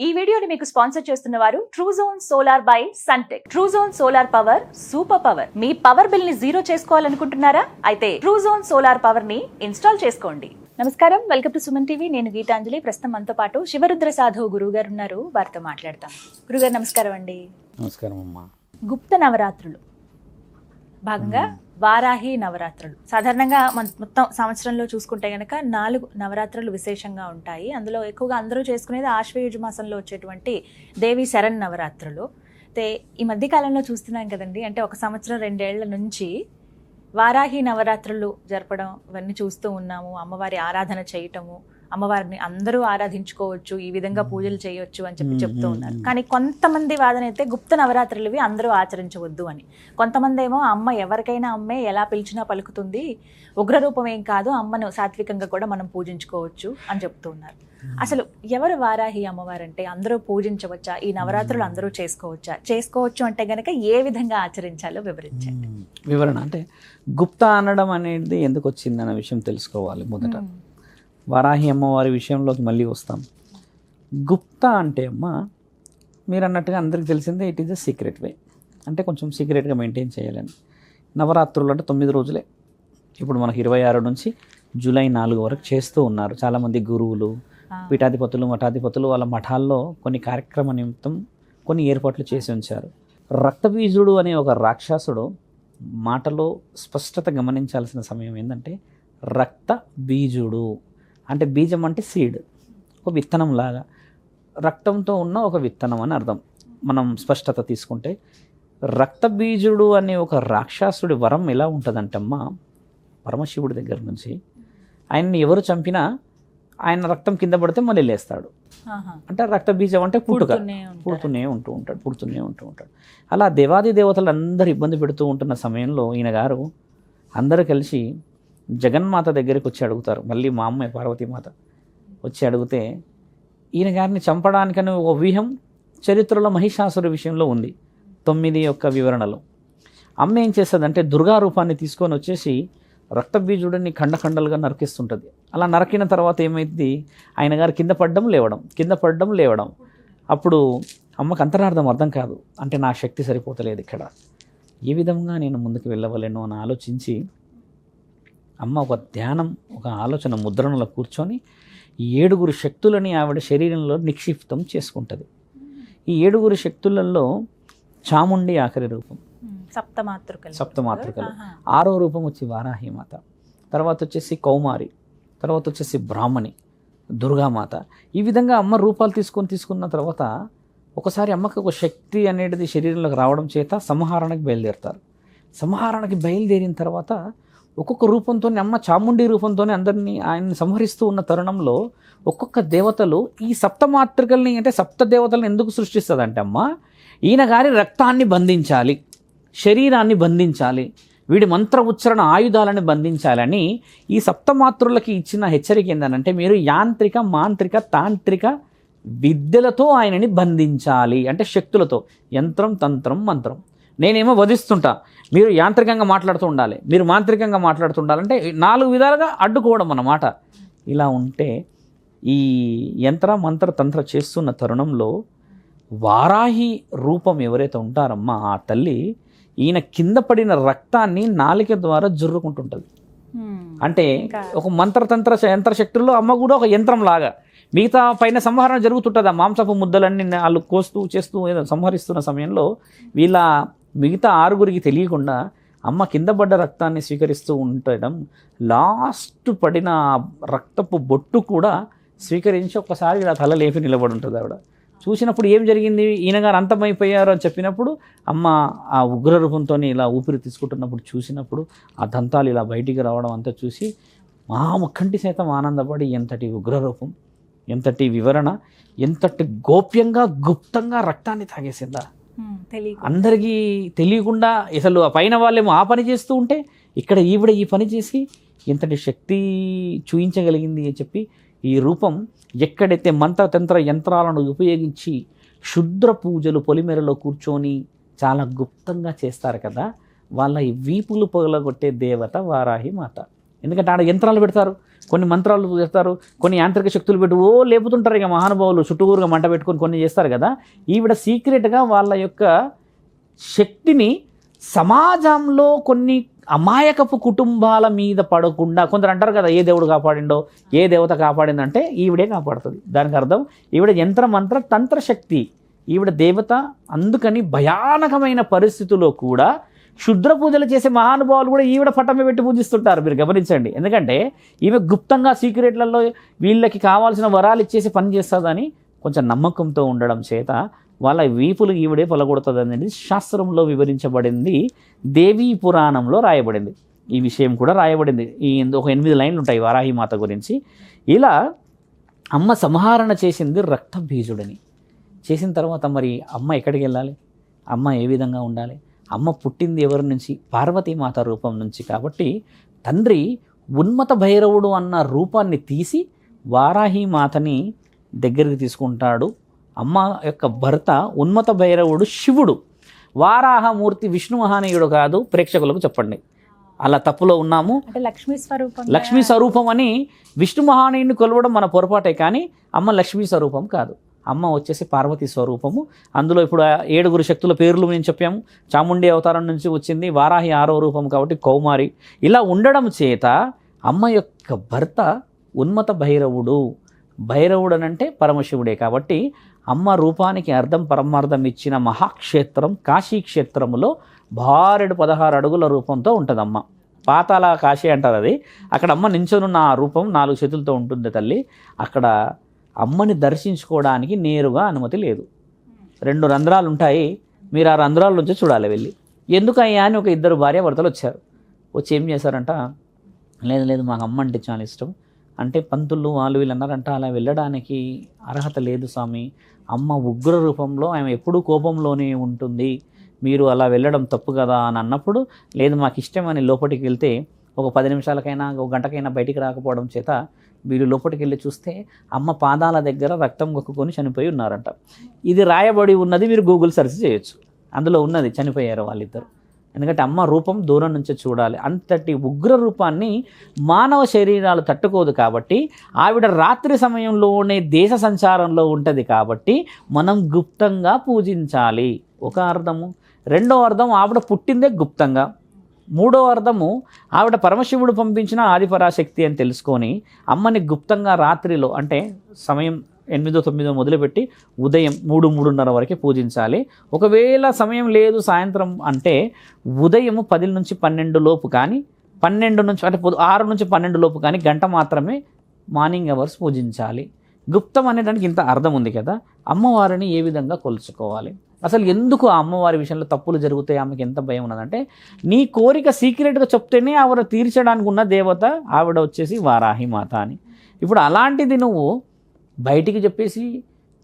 ఈ వీడియోని మీకు స్పాన్సర్ చేస్తున్న వారు Truzon solar by Suntek. Truzon solar power super power. మీ పవర్ బిల్ ని జీరో చేసుకోవాలనుకుంటున్నారా? అయితే ట్రూజోన్ సోలార్ పవర్ ని ఇన్స్టాల్ చేసుకోండి. నమస్కారం, వెల్కమ్ టు సుమన్ టీవీ. నేను గీతాంజలి. ప్రస్తుతం మనతో పాటు శివరుద్ర సాధువు గురువు గారు ఉన్నారు. వారితో మాట్లాడతాం. గురుగారు నమస్కారం అండి. నమస్కారం అమ్మా. గుప్త నవరాత్రులు భాగంగా వారాహి నవరాత్రులు. సాధారణంగా మన మొత్తం సంవత్సరంలో చూసుకుంటే కనుక 4 నవరాత్రులు విశేషంగా ఉంటాయి. అందులో ఎక్కువగా అందరూ చేసుకునేది ఆశ్వయుజ మాసంలో వచ్చేటువంటి దేవి శరణ్ నవరాత్రులు. అయితే ఈ మధ్యకాలంలో చూస్తున్నాం కదండి, అంటే ఒక సంవత్సరం 2 ఏళ్ల నుంచి వారాహి నవరాత్రులు జరపడం ఇవన్నీ చూస్తూ ఉన్నాము. అమ్మవారి ఆరాధన చేయటము, అమ్మవారిని అందరూ ఆరాధించుకోవచ్చు, ఈ విధంగా పూజలు చేయొచ్చు అని చెప్తూ ఉన్నారు. కానీ కొంతమంది వాదన అయితే గుప్త నవరాత్రులవి అందరూ ఆచరించవద్దు అని. కొంతమంది ఏమో అమ్మ ఎవరికైనా అమ్మే, ఎలా పిలిచినా పలుకుతుంది, ఉగ్రరూపం ఏం కాదు, అమ్మను సాత్వికంగా కూడా మనం పూజించుకోవచ్చు అని చెప్తూ ఉన్నారు. అసలు ఎవరు వారాహి అమ్మవారంటే అందరూ పూజించవచ్చా? ఈ నవరాత్రులు అందరూ చేసుకోవచ్చా? చేసుకోవచ్చు అంటే గనక ఏ విధంగా ఆచరించాలో వివరించండి. వివరణ అంటే గుప్త అనడం అనేది ఎందుకు వచ్చిందన్న విషయం తెలుసుకోవాలి. మొదట వారాహి అమ్మవారి విషయంలోకి మళ్ళీ వస్తాం. గుప్త అంటే అమ్మ మీరు అన్నట్టుగా అందరికీ తెలిసిందే, ఇట్ ఈజ్ అ సీక్రెట్ వే, అంటే కొంచెం సీక్రెట్గా మెయింటైన్ చేయాలని. నవరాత్రులు అంటే 9 రోజులే. ఇప్పుడు మనకు 26 నుంచి జూలై 4 వరకు చేస్తూ ఉన్నారు చాలామంది గురువులు, పీఠాధిపతులు, మఠాధిపతులు. వాళ్ళ మఠాల్లో కొన్ని కార్యక్రమ నిమిత్తం కొన్ని ఏర్పాట్లు చేసి ఉంచారు. రక్తబీజుడు అనే ఒక రాక్షసుడు మాటలో స్పష్టత గమనించాల్సిన సమయం ఏంటంటే రక్త బీజుడు అంటే బీజం అంటే సీడ్, ఒక విత్తనం లాగా, రక్తంతో ఉన్న ఒక విత్తనం అని అర్థం. మనం స్పష్టత తీసుకుంటే రక్తబీజుడు అనే ఒక రాక్షసుడి వరం ఎలా ఉంటుందంటమ్మా, పరమశివుడి దగ్గర నుంచి ఆయన్ని ఎవరు చంపినా ఆయన రక్తం కింద పడితే మళ్ళీ లేస్తాడు. అంటే రక్తబీజం అంటే పుడుతూనే ఉంటూ ఉంటాడు. అలా దేవాది దేవతలు అందరూ ఇబ్బంది పెడుతూ ఉంటున్న సమయంలో ఈయన గారు అందరూ కలిసి జగన్మాత దగ్గరికి వచ్చి అడుగుతారు. మళ్ళీ మా అమ్మాయి పార్వతీమాత వచ్చి అడిగితే ఈయన గారిని చంపడానికని ఒక వ్యూహం చరిత్రలో మహిషాసుర విషయంలో ఉంది. 9 యొక్క వివరణలో అమ్మ ఏం చేస్తుందంటే దుర్గా రూపాన్ని తీసుకొని వచ్చేసి రక్తబీజుడిని ఖండఖండలుగా నరికిస్తుంటుంది. అలా నరికిన తర్వాత ఏమైంది, ఆయన గారు కింద పడ్డం లేవడం. అప్పుడు అమ్మకు అంతరార్థం అర్థం కాదు, అంటే నా శక్తి సరిపోతలేదు, ఇక్కడ ఏ విధంగా నేను ముందుకు వెళ్ళవలేను అని ఆలోచించి అమ్మ ఒక ధ్యానం, ఒక ఆలోచన ముద్రణలో కూర్చొని 7 శక్తులని ఆవిడ శరీరంలో నిక్షిప్తం చేసుకుంటుంది. ఈ 7 శక్తులలో చాముండి ఆఖరి రూపం, సప్తమాతృకలు. 6వ రూపం వచ్చి వారాహి మాత, తర్వాత వచ్చేసి కౌమారి, తర్వాత వచ్చేసి బ్రాహ్మణి, దుర్గామాత. ఈ విధంగా అమ్మ రూపాలు తీసుకున్న తర్వాత ఒకసారి అమ్మకి ఒక శక్తి అనేది శరీరంలోకి రావడం చేత సంహారణకి బయలుదేరుతారు. సంహారణకి బయలుదేరిన తర్వాత ఒక్కొక్క రూపంతో అమ్మ చాముండి రూపంతోనే అందరినీ ఆయన్ని సంహరిస్తూ ఉన్న తరుణంలో ఒక్కొక్క దేవతలు ఈ సప్తమాతృకల్ని, అంటే సప్త దేవతలను ఎందుకు సృష్టిస్తుందంటే అమ్మ ఈయన గారి రక్తాన్ని బంధించాలి, శరీరాన్ని బంధించాలి, వీడి మంత్ర ఉచ్చరణ ఆయుధాలని బంధించాలని ఈ సప్తమాతృలకి ఇచ్చిన హెచ్చరిక ఏంటంటే మీరు యాంత్రిక, మాంత్రిక, తాంత్రిక విద్యలతో ఆయనని బంధించాలి, అంటే శక్తులతో, యంత్రం, తంత్రం, మంత్రం. నేనేమో వధిస్తుంటా, మీరు యాంత్రికంగా మాట్లాడుతూ ఉండాలి, మీరు మాంత్రికంగా మాట్లాడుతూ ఉండాలంటే 4 విధాలుగా అడ్డుకోవడం అన్నమాట. ఇలా ఉంటే ఈ యంత్ర, మంత్ర, తంత్ర చేస్తున్న తరుణంలో వారాహి రూపం ఎవరైతే ఉంటారమ్మా ఆ తల్లి ఈయన కింద పడిన రక్తాన్ని నాలిక ద్వారా జుర్రుకుంటుంటుంది. అంటే ఒక మంత్రతంత్ర యంత్రశక్తుల్లో అమ్మ కూడా ఒక యంత్రం లాగా మిగతా పైన సంహరణ జరుగుతుంటుంది. ఆ మాంసపు ముద్దలన్నీ వాళ్ళు కోస్తూ చేస్తూ సంహరిస్తున్న సమయంలో వీళ్ళ మిగతా 6 తెలియకుండా అమ్మ కింద పడ్డ రక్తాన్ని స్వీకరిస్తూ ఉండడం, లాస్ట్ పడిన రక్తపు బొట్టు కూడా స్వీకరించి ఒక్కసారి ఇలా తల లేపి నిలబడి ఉంటుంది. ఆవిడ చూసినప్పుడు ఏం జరిగింది, ఈయన గారు అంతమైపోయారు అని చెప్పినప్పుడు అమ్మ ఆ ఉగ్ర రూపంతో ఇలా ఊపిరి తీసుకుంటున్నప్పుడు చూసినప్పుడు ఆ దంతాలు ఇలా బయటికి రావడం అంతా చూసి మా ముఖంటి సైతం ఆనందపడి ఎంతటి ఉగ్రరూపం, ఎంతటి వివరణ, ఎంతటి గోప్యంగా గుప్తంగా రక్తాన్ని తాగేసిందా, అందరికీ తెలియకుండా. అసలు ఆ పైన వాళ్ళేమో ఆ పని చేస్తూ ఉంటే ఇక్కడ ఈవిడ ఈ పని చేసి ఎంతటి శక్తి చూయించగలిగింది అని చెప్పి ఈ రూపం ఎక్కడైతే మంత్రతంత్ర యంత్రాలను ఉపయోగించి క్షుద్ర పూజలు పొలిమేరలో కూర్చొని చాలా గుప్తంగా చేస్తారు కదా, వాళ్ళ ఈ వీపులు పగలగొట్టే దేవత వారాహి మాత. ఎందుకంటే ఆడ యంత్రాలు పెడతారు, కొన్ని మంత్రాలు చేస్తారు, కొన్ని యాంత్రిక శక్తులు పెట్టి లేపుతుంటారు. ఇక మహానుభావులు చుట్టూరుగా మంట పెట్టుకొని కొన్ని చేస్తారు కదా. ఈవిడ సీక్రెట్గా వాళ్ళ యొక్క శక్తిని సమాజంలో కొన్ని అమాయకపు కుటుంబాల మీద పడకుండా, కొందరు అంటారు కదా ఏ దేవుడు కాపాడిండో ఏ దేవత కాపాడిందంటే ఈవిడే కాపాడుతుంది. దానికి అర్థం ఈవిడ యంత్రమంత్ర తంత్ర శక్తి, ఈవిడ దేవత. అందుకని భయానకమైన పరిస్థితుల్లో కూడా క్షుద్ర పూజలు చేసే మహానుభావులు కూడా ఈవిడ పట్టమే పెట్టి పూజిస్తుంటారు. మీరు గమనించండి. ఎందుకంటే ఈమె గుప్తంగా సీక్రెట్లలో వీళ్ళకి కావాల్సిన వరాలు ఇచ్చేసి పని చేస్తుందని కొంచెం నమ్మకంతో ఉండడం చేత వాళ్ళ వీపులు ఈవిడే పొలగొడుతుంది అనేది శాస్త్రంలో వివరించబడింది. దేవీ పురాణంలో రాయబడింది. ఈ విషయం కూడా రాయబడింది. ఒక 8 లైన్లు ఉంటాయి వారాహిమాత గురించి. ఇలా అమ్మ సంహరణ చేసింది రక్త బీజుడని. చేసిన తర్వాత మరి అమ్మ ఎక్కడికి వెళ్ళాలి, అమ్మ ఏ విధంగా ఉండాలి? అమ్మ పుట్టింది ఎవరి నుంచి? పార్వతీమాత రూపం నుంచి. కాబట్టి తండ్రి ఉన్మత భైరవుడు అన్న రూపాన్ని తీసి వారాహిమాతని దగ్గరికి తీసుకుంటాడు. అమ్మ యొక్క భర్త ఉన్మత భైరవుడు శివుడు. వారాహమూర్తి విష్ణు మహానీయుడు కాదు. ప్రేక్షకులకు చెప్పండి, అలా తప్పులో ఉన్నాము. లక్ష్మీ స్వరూపం అని విష్ణు మహానీయుని కొలవడం మన పొరపాటే, కానీ అమ్మ లక్ష్మీ స్వరూపం కాదు. అమ్మ వచ్చేసి పార్వతీ స్వరూపము. అందులో ఇప్పుడు 7 శక్తుల పేర్లు మేము చెప్పాము. చాముండి అవతారం నుంచి వచ్చింది. వారాహి 6వ రూపం కాబట్టి కౌమారి. ఇలా ఉండడం చేత అమ్మ యొక్క భర్త ఉన్మత భైరవుడు. భైరవుడు అనంటే పరమశివుడే. కాబట్టి అమ్మ రూపానికి అర్థం పరమార్థం ఇచ్చిన మహాక్షేత్రం కాశీక్షేత్రములో 16 అడుగుల రూపంతో ఉంటుంది అమ్మ. పాతాళ కాశీ అంటారు అది. అక్కడ అమ్మ నించొనున్న ఆ రూపం 4 చేతులతో ఉంటుంది తల్లి. అక్కడ అమ్మని దర్శించుకోవడానికి నేరుగా అనుమతి లేదు. 2 రంధ్రాలు ఉంటాయి. మీరు ఆ రంధ్రాల నుంచి చూడాలి వెళ్ళి. ఎందుకయ్యా అని ఒక 2 భార్యాభర్తలు వచ్చారు. వచ్చి ఏం చేశారంట, లేదు మాకు అమ్మ అంటే చాలా ఇష్టం అంటే పంతులు వాళ్ళు వీళ్ళు అన్నారంట, అలా వెళ్ళడానికి అర్హత లేదు స్వామి. అమ్మ ఉగ్ర రూపంలో, ఆమె ఎప్పుడూ కోపంలోనే ఉంటుంది, మీరు అలా వెళ్ళడం తప్పు కదా అని అన్నప్పుడు, లేదు మాకు ఇష్టం అని లోపలికి వెళ్తే ఒక 10 నిమిషాలకైనా ఒక గంటకైనా బయటికి రాకపోవడం చేత వీళ్ళు లోపలికి వెళ్ళి చూస్తే అమ్మ పాదాల దగ్గర రక్తం గొక్కుకొని చనిపోయి ఉన్నారంట. ఇది రాయబడి ఉన్నది, మీరు గూగుల్ సెర్చ్ చేయొచ్చు. అందులో ఉన్నది, చనిపోయారు వాళ్ళిద్దరు. ఎందుకంటే అమ్మ రూపం దూరం నుంచి చూడాలి. అంతటి ఉగ్ర రూపాన్ని మానవ శరీరాలు తట్టుకోదు. కాబట్టి ఆవిడ రాత్రి సమయంలోనే దేశ సంచారంలో ఉంటుంది. కాబట్టి మనం గుప్తంగా పూజించాలి. ఒక అర్థము. రెండో అర్థం, ఆవిడ పుట్టిందే గుప్తంగా. మూడో అర్థము, ఆవిడ పరమశివుడు పంపించిన ఆదిపరాశక్తి అని తెలుసుకొని అమ్మని గుప్తంగా రాత్రిలో, అంటే సమయం 8-9 మొదలుపెట్టి ఉదయం 3-3:30 వరకు పూజించాలి. ఒకవేళ సమయం లేదు సాయంత్రం అంటే ఉదయం 10 నుంచి 12 లోపు కానీ, 12 నుంచి అంటే 6 నుంచి 12 లోపు కానీ గంట మాత్రమే మార్నింగ్ అవర్స్ పూజించాలి. గుప్తం అనేదానికి ఇంత అర్థం ఉంది కదా. అమ్మవారిని ఏ విధంగా కొలుచుకోవాలి, అసలు ఎందుకు ఆ అమ్మవారి విషయంలో తప్పులు జరుగుతాయి, ఆమెకి ఎంత భయం ఉన్నదంటే, నీ కోరిక సీక్రెట్గా చెప్తేనే ఆవిడ తీర్చడానికి ఉన్న దేవత ఆవిడ వచ్చేసి వారాహిమాత అని. ఇప్పుడు అలాంటిది నువ్వు బయటికి చెప్పేసి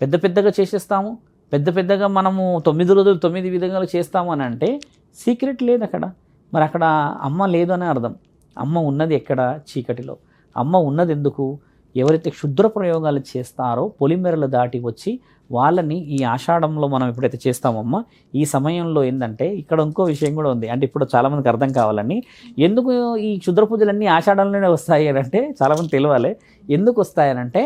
పెద్దగా చేసేస్తాము, పెద్దగా మనము 9 రోజులు 9 విధంగా చేస్తాము అని అంటే సీక్రెట్ లేదు అక్కడ. మరి అక్కడ అమ్మ లేదు అనే అర్థం. అమ్మ ఉన్నది ఎక్కడ? చీకటిలో. అమ్మ ఉన్నది ఎందుకు? ఎవరైతే క్షుద్ర ప్రయోగాలు చేస్తారో పొలిమేరలు దాటి వచ్చి వాళ్ళని ఈ ఆషాఢంలో మనం ఎప్పుడైతే చేస్తామమ్మా, ఈ సమయంలో ఏంటంటే ఇక్కడ ఇంకో విషయం కూడా ఉంది. అంటే ఇప్పుడు చాలామందికి అర్థం కావాలని, ఎందుకు ఈ క్షుద్ర పూజలన్నీ ఆషాఢంలోనే వస్తాయి అంటే చాలామంది తెలియాలి. ఎందుకు వస్తాయనంటే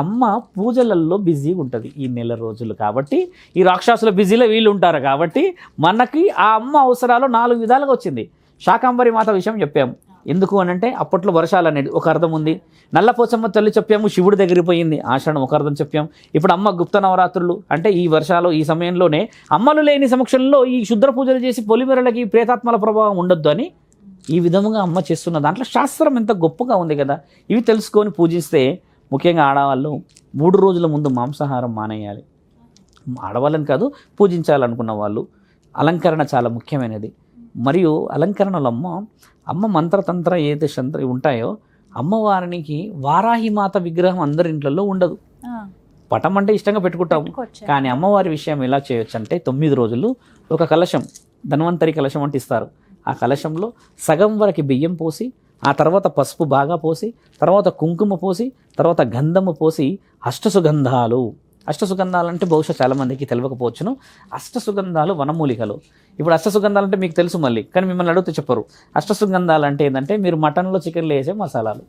అమ్మ పూజలలో బిజీగా ఉంటుంది ఈ నెల రోజులు. కాబట్టి ఈ రాక్షసుల బిజీలో వీళ్ళు ఉంటారు. కాబట్టి మనకి ఆ అమ్మ అవసరాలు 4 విధాలుగా వచ్చింది. శాకాంబరి మాత విషయం చెప్పాము. ఎందుకు అనంటే అప్పట్లో వర్షాలు అనేది ఒక అర్థం ఉంది. నల్లపోచమ్మ తల్లి చెప్పాము, శివుడి దగ్గరికి పోయింది, ఆషాఢం ఒక అర్థం చెప్పాము. ఇప్పుడు అమ్మ గుప్త నవరాత్రులు అంటే ఈ వర్షాలు ఈ సమయంలోనే అమ్మలు లేని సమక్షంలో ఈ క్షుద్ర పూజలు చేసి పొలిమేరలకి ప్రేతాత్మల ప్రభావం ఉండొద్దు అని ఈ విధంగా అమ్మ చేస్తున్న దాంట్లో శాస్త్రం ఎంత గొప్పగా ఉంది కదా. ఇవి తెలుసుకొని పూజిస్తే, ముఖ్యంగా ఆడవాళ్ళు 3 రోజుల ముందు మాంసాహారం మానేయాలి. ఆడవాళ్ళని కాదు, పూజించాలనుకున్న వాళ్ళు. అలంకరణ చాలా ముఖ్యమైనది. మరియు అలంకరణలో అమ్మ మంత్రతంత్ర ఏదైతే శంత్ర ఉంటాయో, అమ్మవారికి వారాహిమాత విగ్రహం అందరి ఇంట్లో ఉండదు. పటం అంటే ఇష్టంగా పెట్టుకుంటాము, కానీ అమ్మవారి విషయం ఎలా చేయొచ్చు అంటే 9 రోజులు ఒక కలశం, ధన్వంతరి కలశం అంటే ఇస్తారు. ఆ కలశంలో సగం వరకు బియ్యం పోసి, ఆ తర్వాత పసుపు బాగా పోసి, తర్వాత కుంకుమ పోసి, తర్వాత గంధము పోసి, అష్టసుగంధాలు అష్టసుగంధాలు అంటే బహుశా చాలామందికి తెలియకపోవచ్చును. అష్టసుగంధాలు వనమూలికలు. ఇప్పుడు అష్టసుగంధాలు అంటే మీకు తెలుసు మళ్ళీ, కానీ మిమ్మల్ని అడిగితే చెప్పరు. అష్టసుగంధాలు అంటే ఏంటంటే మీరు మటన్లో చికెన్లో వేసే మసాలాలు.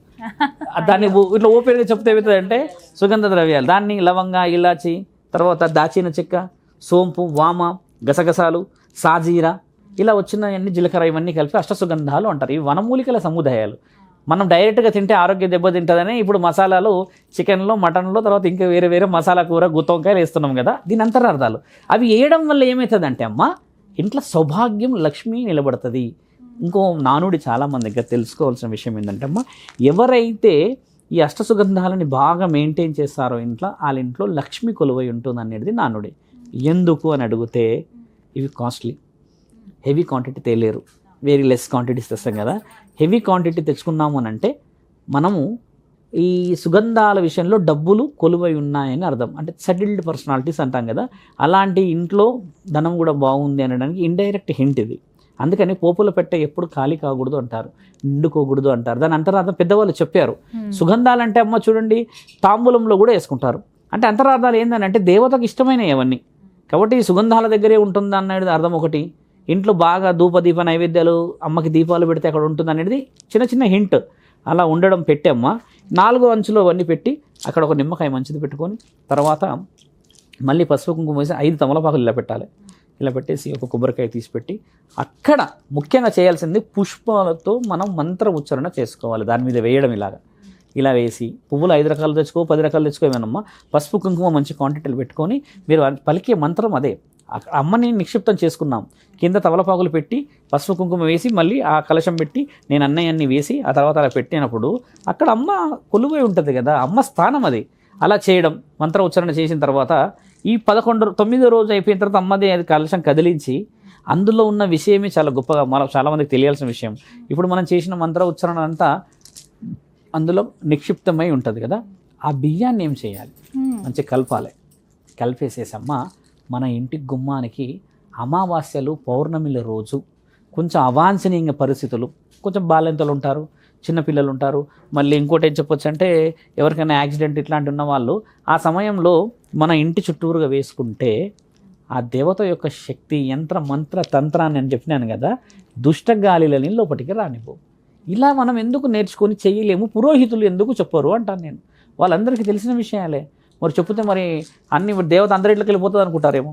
దాన్ని ఇట్లా ఓపెన్గా చెప్తే ఏమవుతుందంటే సుగంధ ద్రవ్యాలు. దాన్ని లవంగ, ఇలాచి, తర్వాత దాచిన చెక్క, సోంపు, వామ, గసగసాలు, సాజీరా, ఇలా వచ్చినవన్నీ జీలకర్ర ఇవన్నీ కలిపి అష్టసుగంధాలు అంటారు. ఇవి వనమూలికల సముదాయాలు. మనం డైరెక్ట్గా తింటే ఆరోగ్యం దెబ్బతింటుందని ఇప్పుడు మసాలాలు చికెన్లో, మటన్లో, తర్వాత ఇంకా వేరే వేరే మసాలా కూర, గుత్తొంకాయలు వేస్తున్నాం కదా, దీని అంతరార్థాలు. అవి వేయడం వల్ల ఏమవుతుందంటే అమ్మ ఇంట్లో సౌభాగ్యం, లక్ష్మి నిలబడుతుంది. ఇంకో నానుడి చాలామంది దగ్గర తెలుసుకోవాల్సిన విషయం ఏంటంటే అమ్మ, ఎవరైతే ఈ అష్టసుగంధాలని బాగా మెయింటైన్ చేస్తారో ఇంట్లో, వాళ్ళ ఇంట్లో లక్ష్మి కొలువై ఉంటుంది అనేది నానుడి. ఎందుకు అని అడిగితే ఇవి కాస్ట్లీ, హెవీ క్వాంటిటీ తేలేరు, వెరీ లెస్ క్వాంటిటీస్ తెస్తాం కదా. హెవీ క్వాంటిటీ తెచ్చుకున్నాము అని అంటే మనము ఈ సుగంధాల విషయంలో డబ్బులు కొలువై ఉన్నాయని అర్థం. అంటే సెటిల్డ్ పర్సనాలిటీస్ అంటాం కదా, అలాంటి ఇంట్లో ధనం కూడా బాగుంది అనడానికి ఇండైరెక్ట్ హింట్ ఇది. అందుకని పోపుల పెట్టె ఎప్పుడు ఖాళీ కాకూడదు అంటారు, నిండుకోకూడదు అంటారు. దాని అంతరార్థం పెద్దవాళ్ళు చెప్పారు. సుగంధాలంటే అమ్మ చూడండి తాంబూలంలో కూడా వేసుకుంటారు. అంటే అంతరార్థాలు ఏంటంటే దేవతకు ఇష్టమైనవి అవన్నీ. కాబట్టి ఈ సుగంధాల దగ్గరే ఉంటుంది అనేది అర్థం ఒకటి. ఇంట్లో బాగా దీప నైవేద్యాలు, అమ్మకి దీపాలు పెడితే అక్కడ ఉంటుంది అనేది చిన్న చిన్న హింట్. అలా ఉండడం పెట్టి అమ్మ 4 అంచులు అవన్నీ పెట్టి అక్కడ ఒక నిమ్మకాయ మంచిది పెట్టుకొని, తర్వాత మళ్ళీ పసుపు కుంకుమ వేసి 5 తమలపాకులు ఇలా పెట్టాలి. ఇలా పెట్టేసి ఒక కొబ్బరికాయ తీసి పెట్టి అక్కడ ముఖ్యంగా చేయాల్సింది పుష్పాలతో మనం మంత్ర ఉచ్చారణ చేసుకోవాలి. దాని మీద వేయడం ఇలా వేసి పువ్వులు 5 రకాలు తెచ్చుకో, 10 రకాలు తెచ్చుకోమేనమ్మా. పసుపు కుంకుమ మంచి క్వాంటిటీలు పెట్టుకొని మీరు పలికే మంత్రం అదే. అమ్మని నిక్షిప్తం చేసుకున్నాం, కింద తమలపాకులు పెట్టి పసుపు కుంకుమ వేసి మళ్ళీ ఆ కలశం పెట్టి నేను అన్నయ్యన్ని వేసి ఆ తర్వాత అలా పెట్టినప్పుడు అక్కడ అమ్మ కొలువై ఉంటుంది కదా, అమ్మ స్థానం అది. అలా చేయడం, మంత్ర ఉచ్చారణ చేసిన తర్వాత ఈ 9వ రోజు అయిపోయిన తర్వాత అమ్మది అది కలశం కదిలించి అందులో ఉన్న విషయమే చాలా గొప్పగా మనం చాలామందికి తెలియాల్సిన విషయం. ఇప్పుడు మనం చేసిన మంత్ర ఉచ్చారణ అంతా అందులో నిక్షిప్తమై ఉంటుంది కదా. ఆ బియ్యాన్ని ఏం చేయాలి, మంచిగా కలపాలి. కలిపేసేసమ్మ మన ఇంటి గుమ్మానికి అమావాస్యలు, పౌర్ణమిల రోజు కొంచెం అవాంఛనీయ పరిస్థితులు, కొంచెం బాలింతలు ఉంటారు, చిన్నపిల్లలు ఉంటారు, మళ్ళీ ఇంకోటి ఏం చెప్పొచ్చు అంటే ఎవరికైనా యాక్సిడెంట్ ఇట్లాంటి ఉన్న వాళ్ళు ఆ సమయంలో మన ఇంటి చుట్టూరుగా వేసుకుంటే ఆ దేవత యొక్క శక్తి, యంత్ర మంత్ర తంత్రాన్ని అని చెప్పినాను కదా, దుష్ట గాలిలని లోపలికి రానివ్వు. ఇలా మనం ఎందుకు నేర్చుకొని చేయలేము, పురోహితులు ఎందుకు చెప్పరు అంటాను నేను. వాళ్ళందరికీ తెలిసిన విషయాలే. మరి చెప్తే మరి అన్ని దేవత అందరి ఇంట్లోకి వెళ్ళిపోతుంది అనుకుంటారేమో.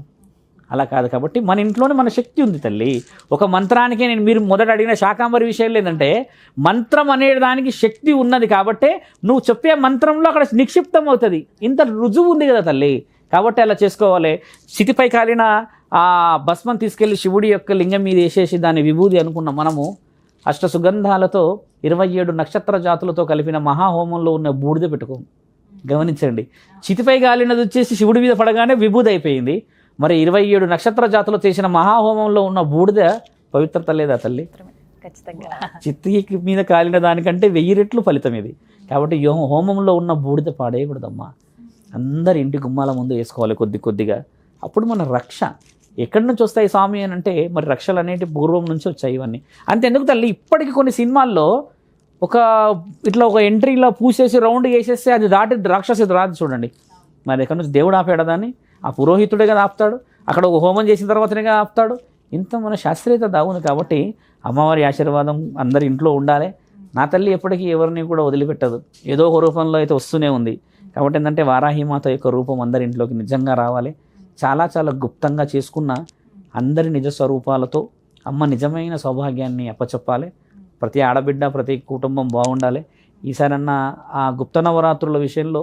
అలా కాదు. కాబట్టి మన ఇంట్లోనే మన శక్తి ఉంది తల్లి. ఒక మంత్రానికే మీరు మొదట అడిగిన శాకాంబరి విషయం లేదంటే మంత్రం అనే దానికి శక్తి ఉన్నది కాబట్టే నువ్వు చెప్పే మంత్రంలో అక్కడ నిక్షిప్తం అవుతుంది. ఇంత రుజువు ఉంది కదా తల్లి. కాబట్టి అలా చేసుకోవాలి. చితిపై కాలిన ఆ భస్మం తీసుకెళ్లి శివుడి యొక్క లింగం మీద వేసేసి దాన్ని విభూది అనుకున్న మనము అష్టసుగంధాలతో 27 నక్షత్ర జాతులతో కలిపిన మహాహోమంలో ఉన్న బూడిద పెట్టుకోము. గమనించండి, చితిపై గాలినది వచ్చేసి శివుడి మీద పడగానే విభూది అయిపోయింది. మరి 27 నక్షత్ర జాతులు చేసిన మహాహోమంలో ఉన్న బూడిద పవిత్రత లేదా తల్లి? ఖచ్చితంగా. చిత్తి మీద కాలిన దానికంటే 1000 రెట్లు ఫలితం ఇది. కాబట్టి హోమంలో ఉన్న బూడిద పాడేయకూడదమ్మా. అందరి ఇంటి గుమ్మాల ముందు వేసుకోవాలి కొద్ది కొద్దిగా. అప్పుడు మన రక్ష ఎక్కడి నుంచి వస్తాయి స్వామి అని అంటే మరి రక్షలు అనేవి పూర్వం నుంచి వచ్చాయి ఇవన్నీ. అంతెందుకు తల్లి, ఇప్పటికీ కొన్ని సినిమాల్లో ఇట్లా ఒక ఎంట్రీలో పూసేసి రౌండ్ వేసేస్తే అది దాటి రాక్షసి రాదు చూడండి. మరి ఎక్కడి నుంచి దేవుడు ఆపాడు దాన్ని? ఆ పురోహితుడే కదా ఆపుతాడు. అక్కడ ఒక హోమం చేసిన తర్వాతనే ఆపుతాడు. ఇంత మన శాస్త్రీయత దాగుంది. కాబట్టి అమ్మవారి ఆశీర్వాదం అందరి ఇంట్లో ఉండాలి. నా తల్లి ఎప్పటికీ ఎవరిని కూడా వదిలిపెట్టదు, ఏదో ఒక రూపంలో అయితే వస్తూనే ఉంది. కాబట్టి ఏంటంటే వారాహిమాత యొక్క రూపం అందరి ఇంట్లోకి నిజంగా రావాలి. చాలా చాలా గుప్తంగా చేసుకున్న అందరి నిజ స్వరూపాలతో అమ్మ నిజమైన సౌభాగ్యాన్ని అప్పచెప్పాలి. ప్రతి ఆడబిడ్డ, ప్రతి కుటుంబం బాగుండాలి. ఈసారన్నా ఆ గుప్త నవరాత్రుల విషయంలో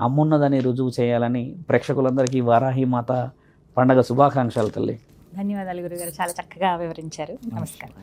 అమ్మున్నదని రుజువు చేయాలని ప్రేక్షకులందరికీ వారాహిమాత పండగ శుభాకాంక్షలు తల్లి. ధన్యవాదాలు గురుగారు, చాలా చక్కగా వివరించారు. నమస్కారం.